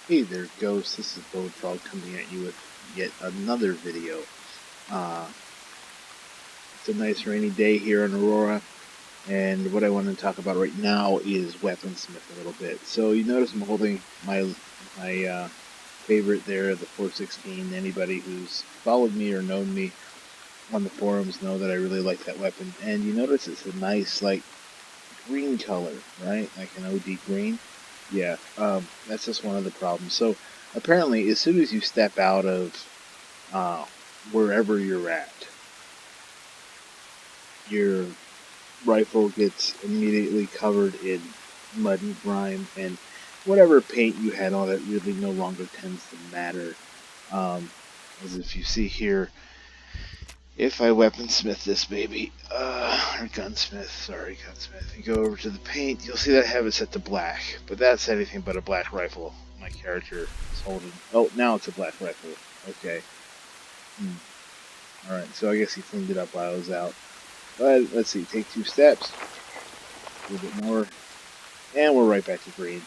Hey there, Ghost. This is Bulldog coming at you with yet another video. Uh, it's a nice rainy day here in Aurora, and what I want to talk about right now is Weaponsmith a little bit. So you notice I'm holding my favorite there, the 416. Anybody who's followed me or known me on the forums know that I really like that weapon. And you notice it's a nice, like, green color, right? Like an OD green. Yeah, that's just one of the problems. So apparently, as soon as you step out of uh, wherever you're at, your rifle gets immediately covered in mud and grime, and whatever paint you had on it really no longer tends to matter. Um, as if you see here, if I weaponsmith this baby, or gunsmith, sorry, gunsmith, and go over to the paint, you'll see that I have it set to black, but that's anything but a black rifle my character is holding. Oh, now it's a black rifle. Okay. Alright, so I guess he cleaned it up while I was out. But let's see, take 2 steps, a little bit more, and we're right back to green.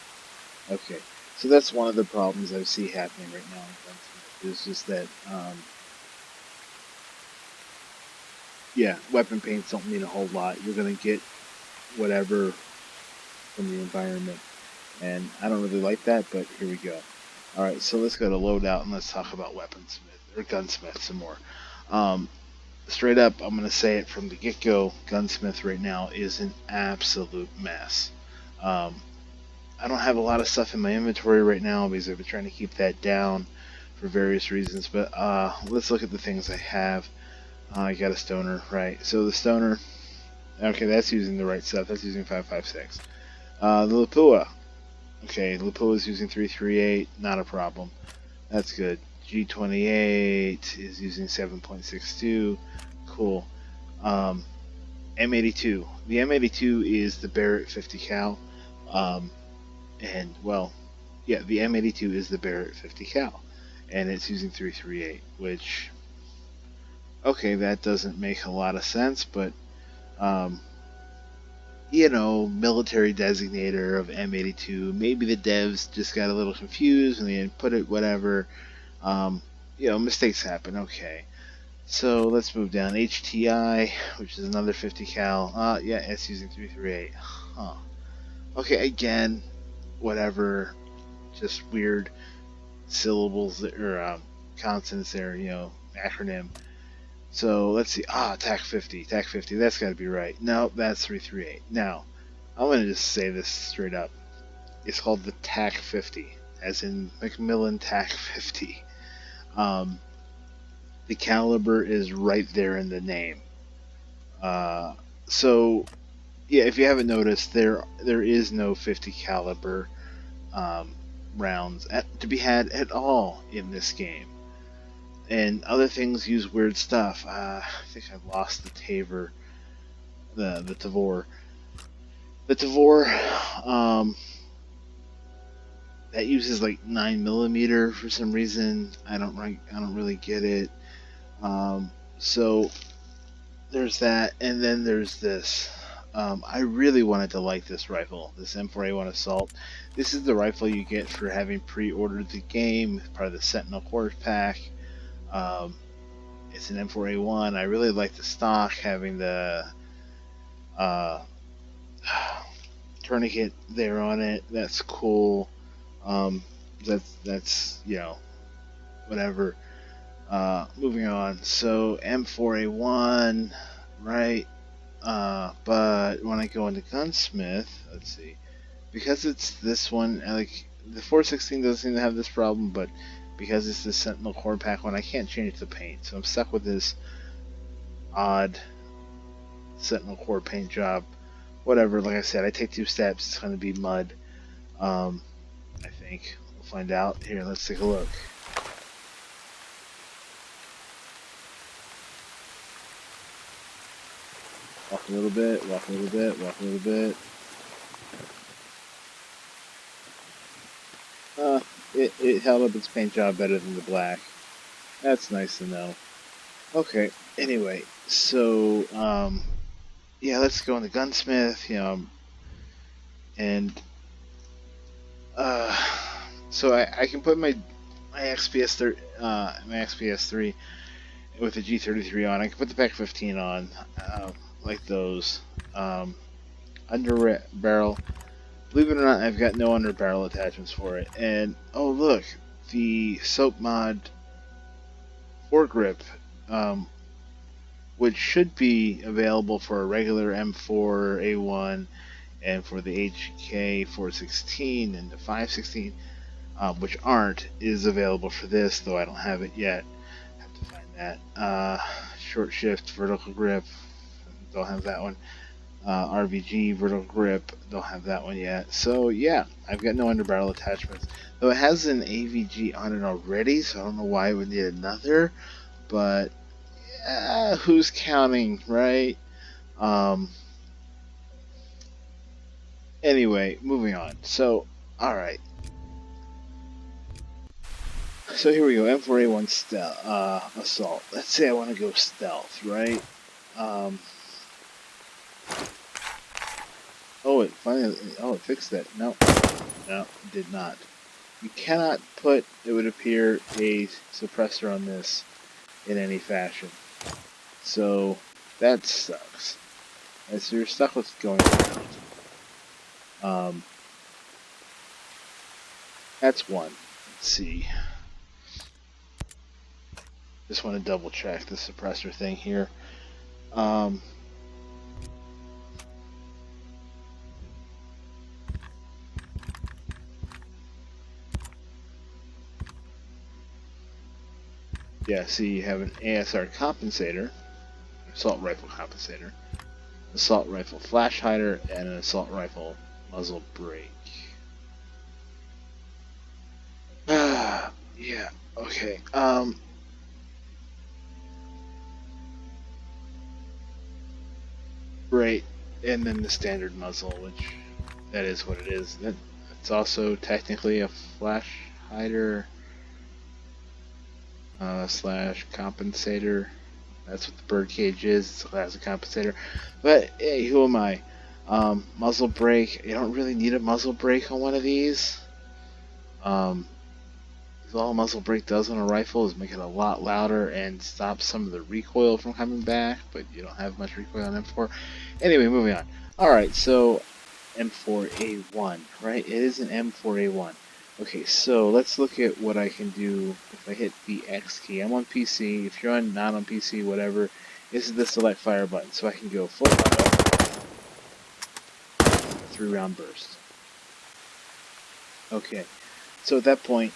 Okay, so that's one of the problems I see happening right now in Gunsmith, is just that, yeah, weapon paints don't mean a whole lot. You're going to get whatever from the environment, and I don't really like that, but here we go. Alright, so let's go to loadout and let's talk about weaponsmith, or gunsmith some more. Straight up, I'm going to say it from the get-go, Gunsmith right now is an absolute mess. I don't have a lot of stuff in my inventory right now because I've been trying to keep that down for various reasons, but let's look at the things I have. I got a stoner, right? So the stoner, okay, that's using the right stuff. That's using 5.56. The Lapua, okay, Lapua is using 3.38, not a problem. That's good. G28 is using 7.62. Cool. M82. The M82 is the Barrett 50 cal. And, well, yeah, the M82 is the Barrett 50 cal. And it's using 338, which, okay, that doesn't make a lot of sense, but, military designator of M82. Maybe the devs just got a little confused and they didn't put it, whatever. Mistakes happen, okay. So let's move down. HTI, which is another 50 cal. Yeah, it's using 338. Huh. Okay, again, whatever. Just weird syllables or consonants there, acronym. So let's see. TAC 50. TAC 50. That's got to be right. No, that's 338. Now, I'm going to just say this straight up. It's called the TAC 50, as in Macmillan TAC 50. The caliber is right there in the name. So yeah, if you haven't noticed, there is no 50 caliber rounds to be had at all in this game, and other things use weird stuff. I think I lost the Tavor, the Tavor, that uses like 9mm for some reason. I don't really get it. So there's that, and then there's this. I really wanted to like this rifle, this M4A1 Assault. This is the rifle you get for having pre-ordered the game, part of the Sentinel Core Pack. It's an M4A1. I really like the stock, having the tourniquet there on it. That's cool. That's whatever. Moving on. So M4A1, right? But when I go into Gunsmith, let's see, because it's this one, like the 416 doesn't seem to have this problem, but because it's the Sentinel Core Pack one, I can't change the paint, so I'm stuck with this odd Sentinel Core paint job. Whatever, like I said, I take 2 steps, it's going to be mud. I think we'll find out. Here, let's take a look. Walk a little bit, walk a little bit, walk a little bit. It held up its paint job better than the black. That's nice to know. Okay, anyway, so, yeah, let's go into Gunsmith, and, So I can put my XPS3 with the G33 on. I can put the Pack 15 on, like those. Under barrel. Believe it or not, I've got no under barrel attachments for it. And oh look, the Soap Mod foregrip, which should be available for a regular M4A1 and for the HK 416 and the 516, which aren't, is available for this, though I don't have it yet. Have to find that. Short shift vertical grip, don't have that one. RVG vertical grip, don't have that one yet. So yeah, I've got no underbarrel attachments. Though it has an AVG on it already, so I don't know why it would need another. But who's counting, right? Anyway, moving on. So, alright. So here we go, M4A1 stealth, assault. Let's say I want to go stealth, right? Oh, it finally, it fixed that. No, it did not. You cannot put, it would appear, a suppressor on this in any fashion. So, that sucks. And so you're stuck with going around. That's one. Let's see. Just want to double check the suppressor thing here. Yeah, see, you have an ASR compensator, assault rifle compensator, assault rifle flash hider, and an assault rifle muzzle brake. Yeah, okay. Right, and then the standard muzzle, which that is what it is. It's also technically a flash hider slash compensator. That's what the birdcage is. It's a classic compensator. But hey, who am I? Muzzle brake. You don't really need a muzzle brake on one of these. All a muzzle brake does on a rifle is make it a lot louder and stop some of the recoil from coming back, but you don't have much recoil on M4. Anyway, moving on. Alright, so M4A1, right? It is an M4A1. Okay, so let's look at what I can do if I hit the X key. I'm on PC. If you're not on PC, whatever, this is the select fire button. So I can go full auto, 3-round burst. Okay, so at that point,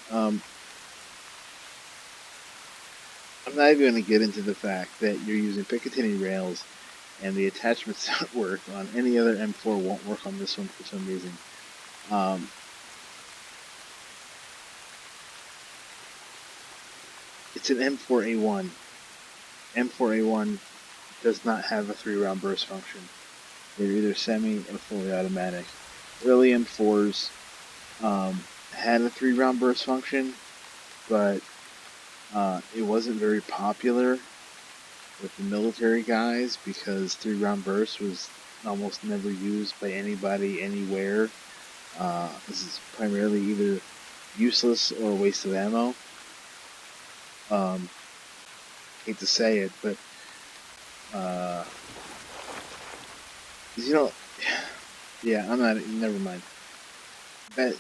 I'm not even going to get into the fact that you're using Picatinny rails and the attachments don't work on any other M4, won't work on this one for some reason. It's an M4A1. M4A1 does not have a 3-round burst function. They're either semi or fully automatic. Early M4s had a 3-round burst function, but it wasn't very popular with the military guys because 3-round burst was almost never used by anybody anywhere. This is primarily either useless or a waste of ammo. Hate to say it, but you know, yeah, I'm not. Never mind. That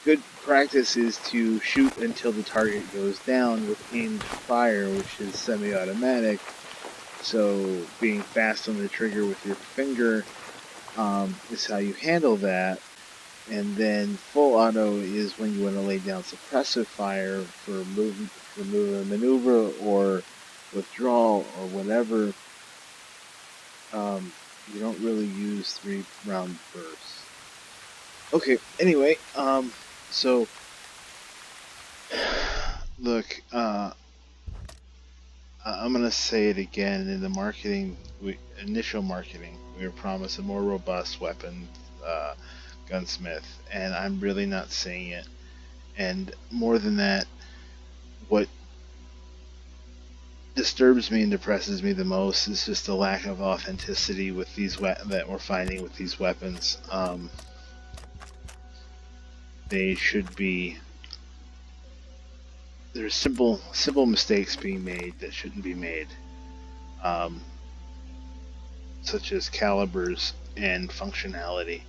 good practice is to shoot until the target goes down with aimed fire, which is semi-automatic. So being fast on the trigger with your finger is how you handle that. And then full auto is when you want to lay down suppressive fire for maneuver or withdrawal or whatever. You don't really use 3-round bursts. Okay, anyway, so look, I'm gonna say it again. In the marketing, initial marketing, we were promised a more robust weapon, Gunsmith, and I'm really not saying it. And more than that, what disturbs me and depresses me the most is just the lack of authenticity with these that we're finding with these weapons. they should be. There's simple mistakes being made that shouldn't be made, um, such as calibers and functionality.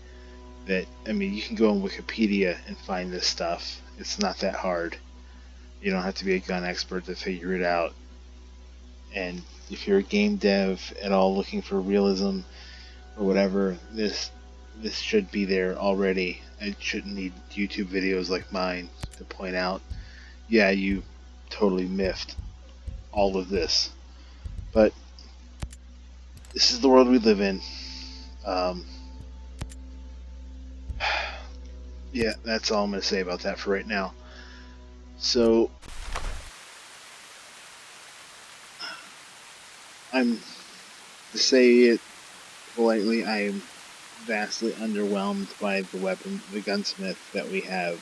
That, I mean, you can go on Wikipedia and find this stuff. It's not that hard. You don't have to be a gun expert to figure it out. And if you're a game dev at all looking for realism or whatever, this should be there already. It shouldn't need YouTube videos like mine to point out, yeah, you totally miffed all of this. But this is the world we live in. Um, yeah, that's all I'm going to say about that for right now. So, to say it politely, I am vastly underwhelmed by the gunsmith that we have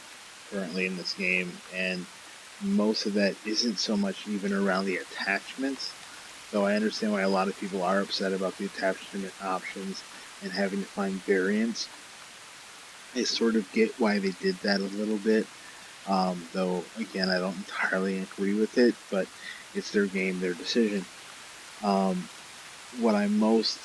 currently in this game, and most of that isn't so much even around the attachments, though I understand why a lot of people are upset about the attachment options and having to find variants. I sort of get why they did that a little bit, though again I don't entirely agree with it, but it's their game, their decision. What I'm most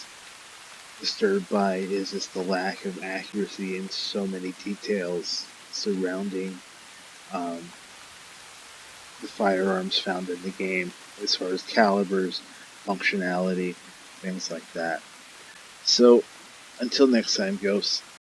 disturbed by is just the lack of accuracy in so many details surrounding um, the firearms found in the game, as far as calibers, functionality, things like that. So, until next time, Ghosts,